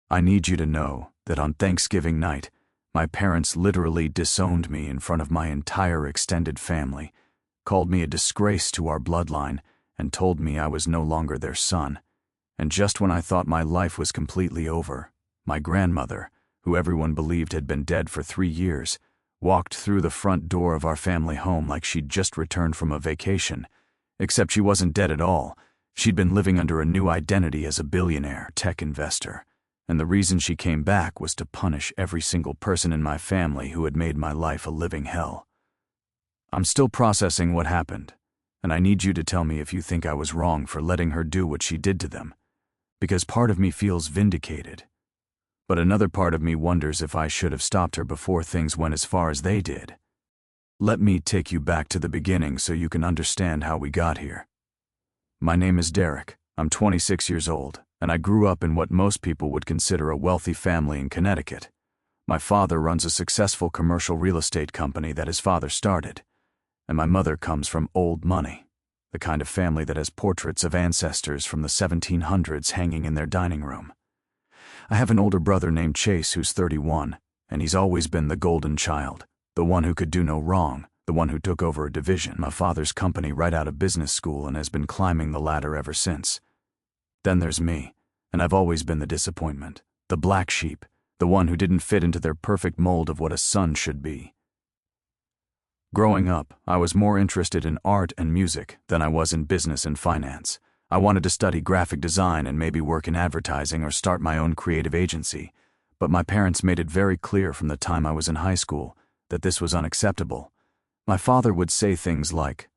I need you to know that on Thanksgiving night, my parents literally disowned me in front of my entire extended family, called me a disgrace to our bloodline, and told me I was no longer their son. And just when I thought my life was completely over, my grandmother, who everyone believed had been dead for 3 years, walked through the front door of our family home like she'd just returned from a vacation. Except she wasn't dead at all. She'd been living under a new identity as a billionaire tech investor. And the reason she came back was to punish every single person in my family who had made my life a living hell. I'm still processing what happened, and I need you to tell me if you think I was wrong for letting her do what she did to them, because part of me feels vindicated. But another part of me wonders if I should have stopped her before things went as far as they did. Let me take you back to the beginning so you can understand how we got here. My name is Derek. I'm 26 years old, and I grew up in what most people would consider a wealthy family in Connecticut. My father runs a successful commercial real estate company that his father started, and my mother comes from old money, the kind of family that has portraits of ancestors from the 1700s hanging in their dining room. I have an older brother named Chase who's 31, and he's always been the golden child, the one who could do no wrong, the one who took over a division of my father's company right out of business school and has been climbing the ladder ever since. Then there's me, and I've always been the disappointment, the black sheep, the one who didn't fit into their perfect mold of what a son should be. Growing up, I was more interested in art and music than I was in business and finance. I wanted to study graphic design and maybe work in advertising or start my own creative agency, but my parents made it very clear from the time I was in high school that this was unacceptable. My father would say things like,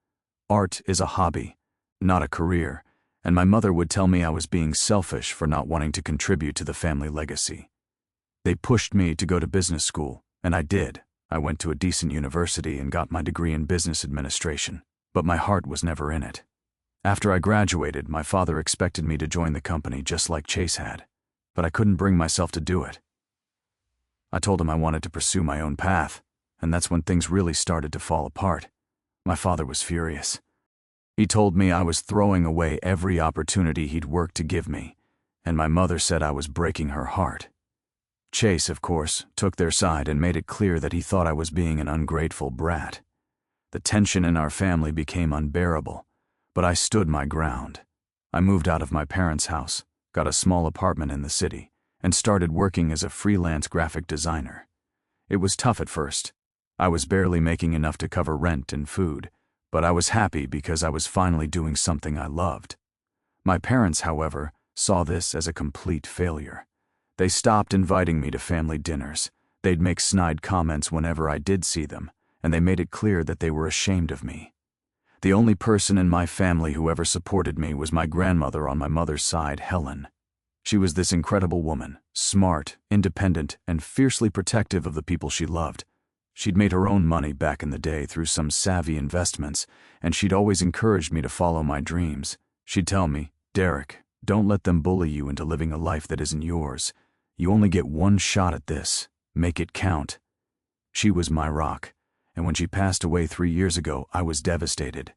"Art is a hobby, not a career," and my mother would tell me I was being selfish for not wanting to contribute to the family legacy. They pushed me to go to business school, and I did. I went to a decent university and got my degree in business administration, but my heart was never in it. After I graduated, my father expected me to join the company just like Chase had, but I couldn't bring myself to do it. I told him I wanted to pursue my own path, and that's when things really started to fall apart. My father was furious. He told me I was throwing away every opportunity he'd worked to give me, and my mother said I was breaking her heart. Chase, of course, took their side and made it clear that he thought I was being an ungrateful brat. The tension in our family became unbearable, but I stood my ground. I moved out of my parents' house, got a small apartment in the city, and started working as a freelance graphic designer. It was tough at first. I was barely making enough to cover rent and food, but I was happy because I was finally doing something I loved. My parents, however, saw this as a complete failure. They stopped inviting me to family dinners. They'd make snide comments whenever I did see them, and they made it clear that they were ashamed of me. The only person in my family who ever supported me was my grandmother on my mother's side, Helen. She was this incredible woman, smart, independent, and fiercely protective of the people she loved. She'd made her own money back in the day through some savvy investments, and she'd always encouraged me to follow my dreams. She'd tell me, "Derek, don't let them bully you into living a life that isn't yours. You only get one shot at this. Make it count." She was my rock, and when she passed away 3 years ago, I was devastated.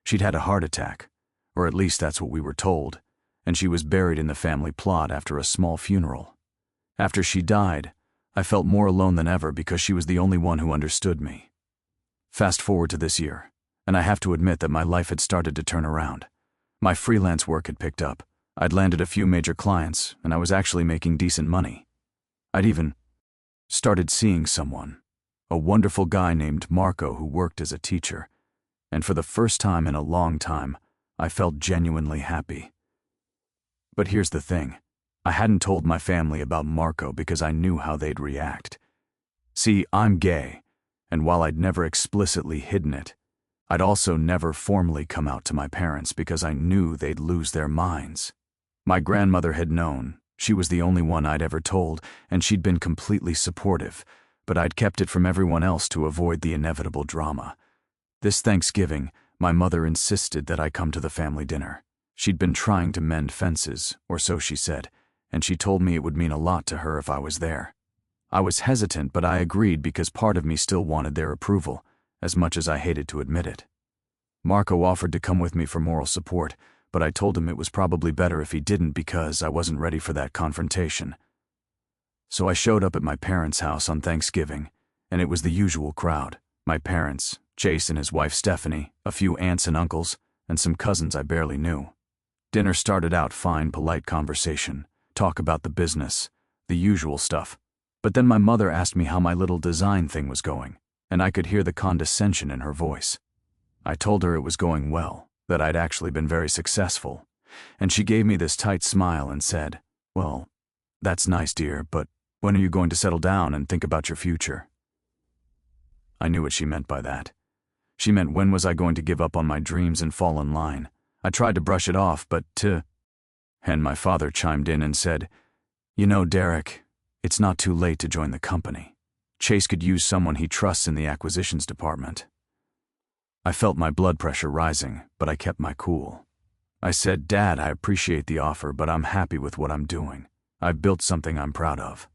She'd had a heart attack, or at least that's what we were told, and she was buried in the family plot after a small funeral. After she died, I felt more alone than ever because she was the only one who understood me. Fast forward to this year, and I have to admit that my life had started to turn around. My freelance work had picked up. I'd landed a few major clients, and I was actually making decent money. I'd even started seeing someone, a wonderful guy named Marco who worked as a teacher, and for the first time in a long time, I felt genuinely happy. But here's the thing. I hadn't told my family about Marco because I knew how they'd react. See, I'm gay, and while I'd never explicitly hidden it, I'd also never formally come out to my parents because I knew they'd lose their minds. My grandmother had known. She was the only one I'd ever told, and she'd been completely supportive, but I'd kept it from everyone else to avoid the inevitable drama. This Thanksgiving, my mother insisted that I come to the family dinner. She'd been trying to mend fences, or so she said, and she told me it would mean a lot to her if I was there. I was hesitant, but I agreed because part of me still wanted their approval, as much as I hated to admit it. Marco offered to come with me for moral support, but I told him it was probably better if he didn't because I wasn't ready for that confrontation. So I showed up at my parents' house on Thanksgiving, and it was the usual crowd. My parents, Chase and his wife Stephanie, a few aunts and uncles, and some cousins I barely knew. Dinner started out fine, polite conversation, talk about the business, the usual stuff. But then my mother asked me how my little design thing was going, and I could hear the condescension in her voice. I told her it was going well, that I'd actually been very successful, and she gave me this tight smile and said, "Well, that's nice, dear, but when are you going to settle down and think about your future?" I knew what she meant by that. She meant when was I going to give up on my dreams and fall in line. I tried to brush it off, and my father chimed in and said, "You know, Derek, it's not too late to join the company. Chase could use someone he trusts in the acquisitions department." I felt my blood pressure rising, but I kept my cool. I said, "Dad, I appreciate the offer, but I'm happy with what I'm doing. I've built something I'm proud of."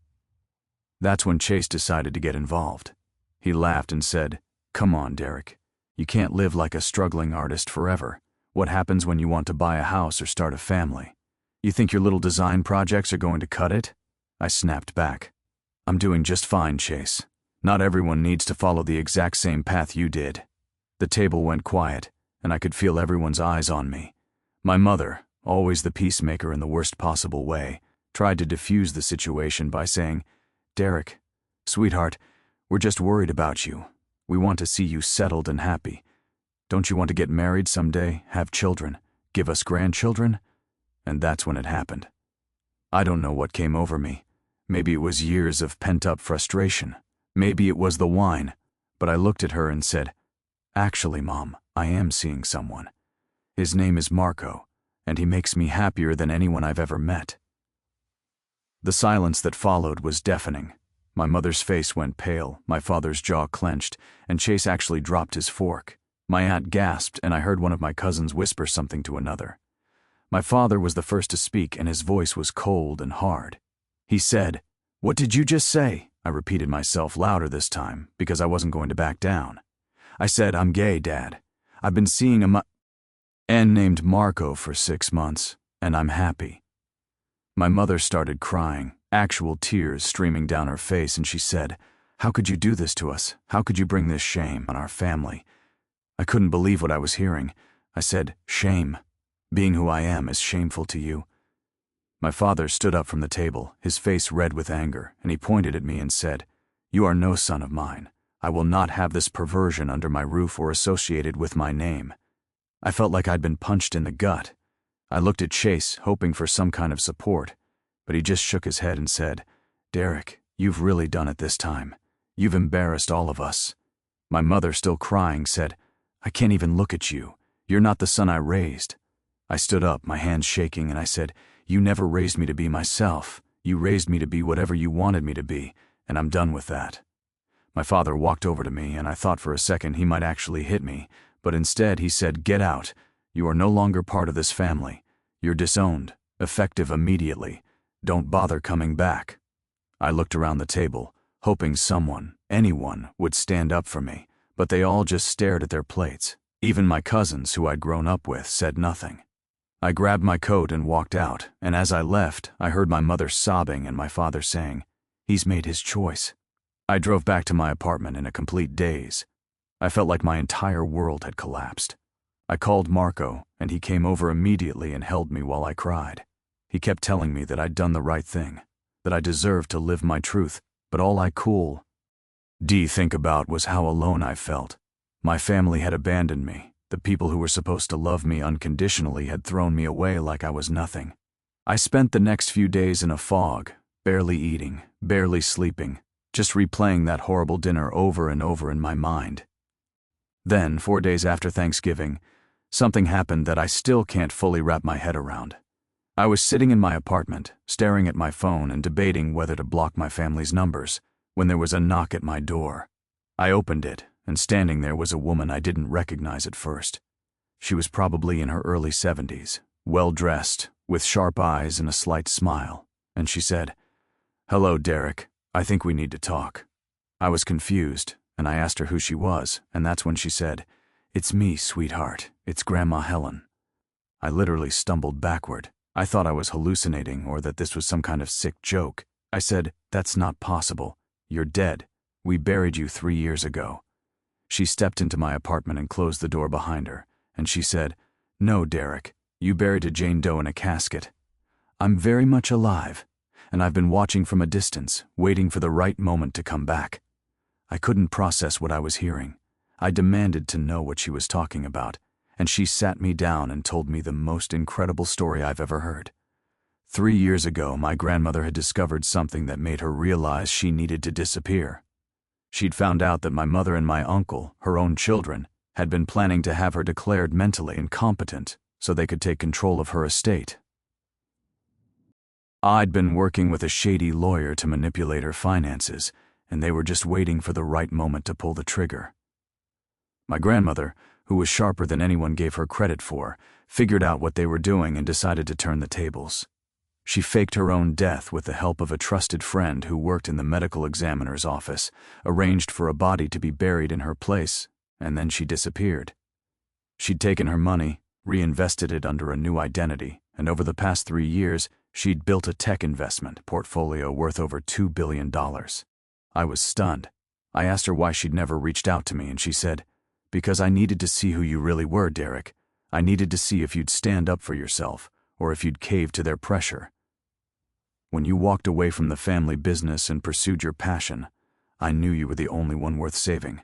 That's when Chase decided to get involved. He laughed and said, "Come on, Derek. You can't live like a struggling artist forever. What happens when you want to buy a house or start a family? You think your little design projects are going to cut it?" I snapped back. "I'm doing just fine, Chase. Not everyone needs to follow the exact same path you did." The table went quiet, and I could feel everyone's eyes on me. My mother, always the peacemaker in the worst possible way, tried to diffuse the situation by saying, "Derek, sweetheart, we're just worried about you. We want to see you settled and happy. Don't you want to get married someday, have children, give us grandchildren?" And that's when it happened. I don't know what came over me. Maybe it was years of pent-up frustration. Maybe it was the wine. But I looked at her and said, "Actually, Mom, I am seeing someone. His name is Marco, and he makes me happier than anyone I've ever met." The silence that followed was deafening. My mother's face went pale, my father's jaw clenched, and Chase actually dropped his fork. My aunt gasped, and I heard one of my cousins whisper something to another. My father was the first to speak, and his voice was cold and hard. He said, "What did you just say?" I repeated myself louder this time, because I wasn't going to back down. I said, "I'm gay, Dad. I've been seeing a man named Marco for 6 months, and I'm happy." My mother started crying, actual tears streaming down her face, and she said, "How could you do this to us? How could you bring this shame on our family?" I couldn't believe what I was hearing. I said, "Shame? Being who I am is shameful to you?" My father stood up from the table, his face red with anger, and he pointed at me and said, "You are no son of mine. I will not have this perversion under my roof or associated with my name." I felt like I'd been punched in the gut. I looked at Chase, hoping for some kind of support, but he just shook his head and said, "Derek, you've really done it this time. You've embarrassed all of us." My mother, still crying, said, "I can't even look at you. You're not the son I raised." I stood up, my hands shaking, and I said, "You never raised me to be myself. You raised me to be whatever you wanted me to be, and I'm done with that." My father walked over to me, and I thought for a second he might actually hit me, but instead he said, "Get out. You are no longer part of this family. You're disowned, effective immediately. Don't bother coming back." I looked around the table, hoping someone, anyone, would stand up for me, but they all just stared at their plates. Even my cousins, who I'd grown up with, said nothing. I grabbed my coat and walked out, and as I left, I heard my mother sobbing and my father saying, "He's made his choice." I drove back to my apartment in a complete daze. I felt like my entire world had collapsed. I called Marco, and he came over immediately and held me while I cried. He kept telling me that I'd done the right thing, that I deserved to live my truth, but all I could think about was how alone I felt. My family had abandoned me. The people who were supposed to love me unconditionally had thrown me away like I was nothing. I spent the next few days in a fog, barely eating, barely sleeping, just replaying that horrible dinner over and over in my mind. Then, 4 days after Thanksgiving, something happened that I still can't fully wrap my head around. I was sitting in my apartment, staring at my phone and debating whether to block my family's numbers, when there was a knock at my door. I opened it, and standing there was a woman I didn't recognize at first. She was probably in her early 70s, well-dressed, with sharp eyes and a slight smile, and she said, "Hello, Derek. I think we need to talk." I was confused, and I asked her who she was, and that's when she said, "It's me, sweetheart. It's Grandma Helen." I literally stumbled backward. I thought I was hallucinating or that this was some kind of sick joke. I said, "That's not possible. You're dead. We buried you 3 years ago." She stepped into my apartment and closed the door behind her, and she said, "No, Derek, you buried a Jane Doe in a casket. I'm very much alive, and I've been watching from a distance, waiting for the right moment to come back." I couldn't process what I was hearing. I demanded to know what she was talking about, and she sat me down and told me the most incredible story I've ever heard. 3 years ago, my grandmother had discovered something that made her realize she needed to disappear. She'd found out that my mother and my uncle, her own children, had been planning to have her declared mentally incompetent so they could take control of her estate. I'd been working with a shady lawyer to manipulate her finances, and they were just waiting for the right moment to pull the trigger. My grandmother, who was sharper than anyone gave her credit for, figured out what they were doing and decided to turn the tables. She faked her own death with the help of a trusted friend who worked in the medical examiner's office, arranged for a body to be buried in her place, and then she disappeared. She'd taken her money, reinvested it under a new identity, and over the past 3 years, she'd built a tech investment portfolio worth over $2 billion. I was stunned. I asked her why she'd never reached out to me, and she said, "Because I needed to see who you really were, Derek. I needed to see if you'd stand up for yourself, or if you'd cave to their pressure. When you walked away from the family business and pursued your passion, I knew you were the only one worth saving."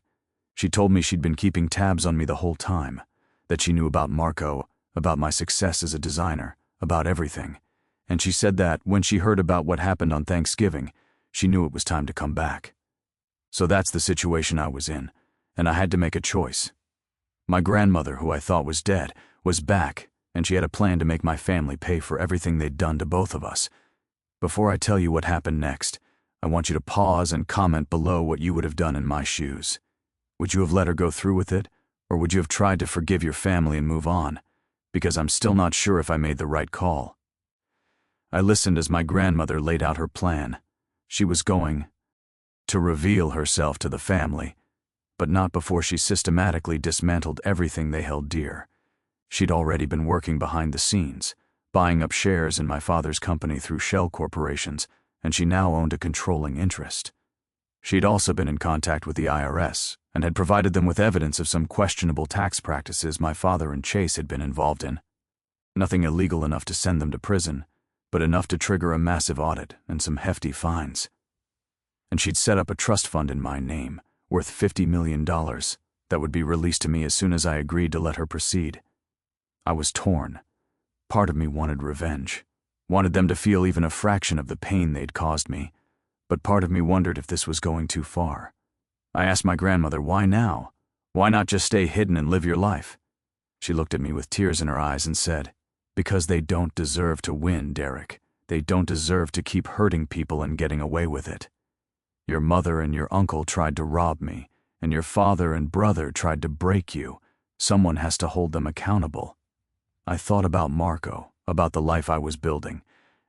She told me she'd been keeping tabs on me the whole time, that she knew about Marco, about my success as a designer, about everything. And she said that when she heard about what happened on Thanksgiving, she knew it was time to come back. So that's the situation I was in, and I had to make a choice. My grandmother, who I thought was dead, was back, and she had a plan to make my family pay for everything they'd done to both of us. Before I tell you what happened next, I want you to pause and comment below what you would have done in my shoes. Would you have let her go through with it, or would you have tried to forgive your family and move on? Because I'm still not sure if I made the right call. I listened as my grandmother laid out her plan. She was going to reveal herself to the family, but not before she systematically dismantled everything they held dear. She'd already been working behind the scenes, buying up shares in my father's company through shell corporations, and she now owned a controlling interest. She'd also been in contact with the IRS and had provided them with evidence of some questionable tax practices my father and Chase had been involved in. Nothing illegal enough to send them to prison, but enough to trigger a massive audit and some hefty fines. And she'd set up a trust fund in my name, worth $50 million, that would be released to me as soon as I agreed to let her proceed. I was torn. Part of me wanted revenge, wanted them to feel even a fraction of the pain they'd caused me, but part of me wondered if this was going too far. I asked my grandmother, why now? Why not just stay hidden and live your life? She looked at me with tears in her eyes and said, "Because they don't deserve to win, Derek. They don't deserve to keep hurting people and getting away with it. Your mother and your uncle tried to rob me, and your father and brother tried to break you. Someone has to hold them accountable." I thought about Marco, about the life I was building,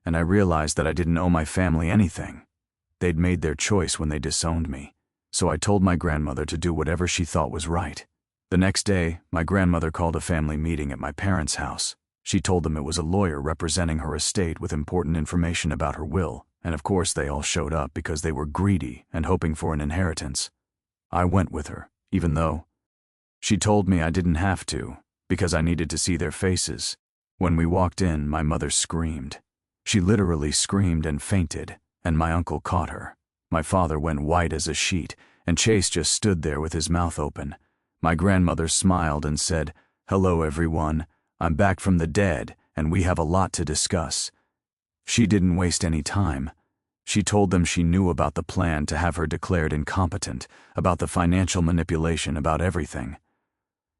and I realized that I didn't owe my family anything. They'd made their choice when they disowned me, so I told my grandmother to do whatever she thought was right. The next day, my grandmother called a family meeting at my parents' house. She told them it was a lawyer representing her estate with important information about her will, and of course they all showed up because they were greedy and hoping for an inheritance. I went with her, even though she told me I didn't have to, because I needed to see their faces. When we walked in, my mother screamed. She literally screamed and fainted, and my uncle caught her. My father went white as a sheet, and Chase just stood there with his mouth open. My grandmother smiled and said, "Hello, everyone. I'm back from the dead, and we have a lot to discuss." She didn't waste any time. She told them she knew about the plan to have her declared incompetent, about the financial manipulation, about everything.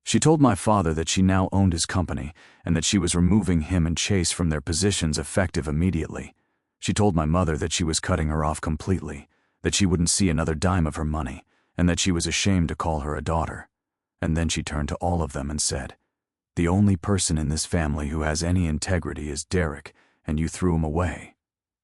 She told my father that she now owned his company and that she was removing him and Chase from their positions effective immediately. She told my mother that she was cutting her off completely, that she wouldn't see another dime of her money, and that she was ashamed to call her a daughter. And then she turned to all of them and said, "The only person in this family who has any integrity is Derek, and you threw him away.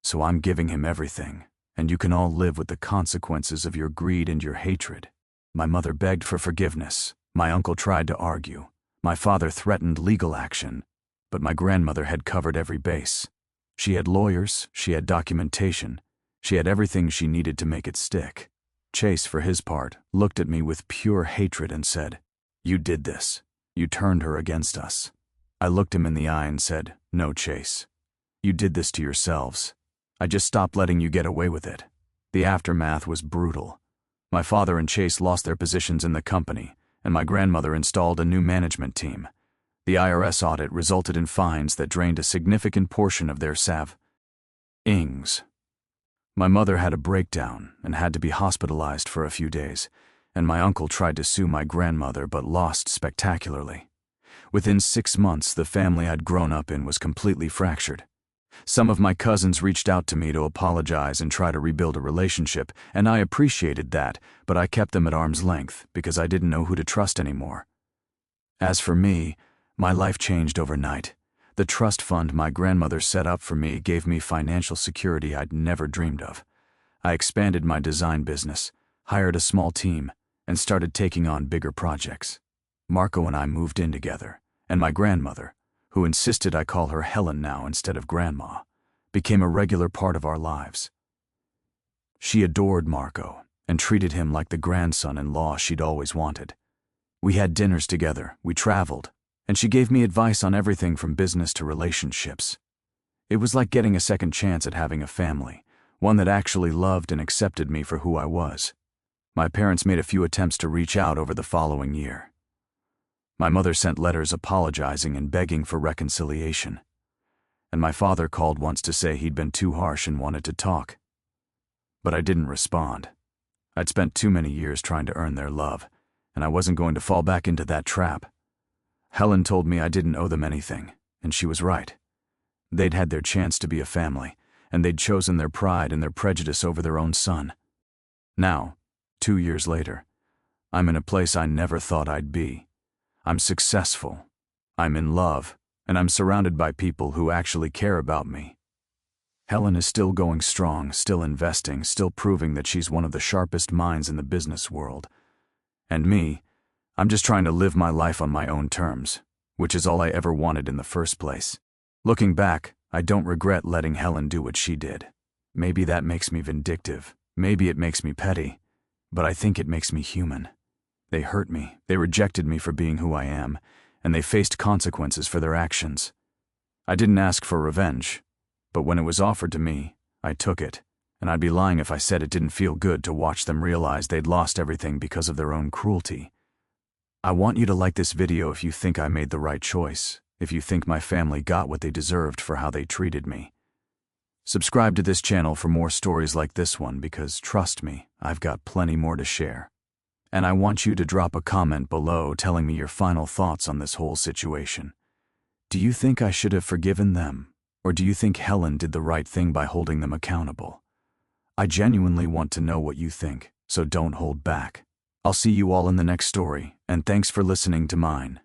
So I'm giving him everything, and you can all live with the consequences of your greed and your hatred." My mother begged for forgiveness. My uncle tried to argue. My father threatened legal action, but my grandmother had covered every base. She had lawyers, she had documentation. She had everything she needed to make it stick. Chase, for his part, looked at me with pure hatred and said, "You did this. You turned her against us." I looked him in the eye and said, "No, Chase. You did this to yourselves. I just stopped letting you get away with it." The aftermath was brutal. My father and Chase lost their positions in the company, and my grandmother installed a new management team. The IRS audit resulted in fines that drained a significant portion of their savings. My mother had a breakdown and had to be hospitalized for a few days, and my uncle tried to sue my grandmother but lost spectacularly. Within 6 months, the family I'd grown up in was completely fractured. Some of my cousins reached out to me to apologize and try to rebuild a relationship, and I appreciated that, but I kept them at arm's length because I didn't know who to trust anymore. As for me, my life changed overnight. The trust fund my grandmother set up for me gave me financial security I'd never dreamed of. I expanded my design business, hired a small team, and started taking on bigger projects. Marco and I moved in together, and my grandmother, who insisted I call her Helen now instead of Grandma, became a regular part of our lives. She adored Marco and treated him like the grandson-in-law she'd always wanted. We had dinners together, we traveled, and she gave me advice on everything from business to relationships. It was like getting a second chance at having a family, one that actually loved and accepted me for who I was. My parents made a few attempts to reach out over the following year. My mother sent letters apologizing and begging for reconciliation. And my father called once to say he'd been too harsh and wanted to talk. But I didn't respond. I'd spent too many years trying to earn their love, and I wasn't going to fall back into that trap. Helen told me I didn't owe them anything, and she was right. They'd had their chance to be a family, and they'd chosen their pride and their prejudice over their own son. Now, 2 years later, I'm in a place I never thought I'd be. I'm successful, I'm in love, and I'm surrounded by people who actually care about me. Helen is still going strong, still investing, still proving that she's one of the sharpest minds in the business world. And me, I'm just trying to live my life on my own terms, which is all I ever wanted in the first place. Looking back, I don't regret letting Helen do what she did. Maybe that makes me vindictive, maybe it makes me petty, but I think it makes me human. They hurt me, they rejected me for being who I am, and they faced consequences for their actions. I didn't ask for revenge, but when it was offered to me, I took it, and I'd be lying if I said it didn't feel good to watch them realize they'd lost everything because of their own cruelty. I want you to like this video if you think I made the right choice, if you think my family got what they deserved for how they treated me. Subscribe to this channel for more stories like this one because, trust me, I've got plenty more to share. And I want you to drop a comment below telling me your final thoughts on this whole situation. Do you think I should have forgiven them, or do you think Helen did the right thing by holding them accountable? I genuinely want to know what you think, so don't hold back. I'll see you all in the next story, and thanks for listening to mine.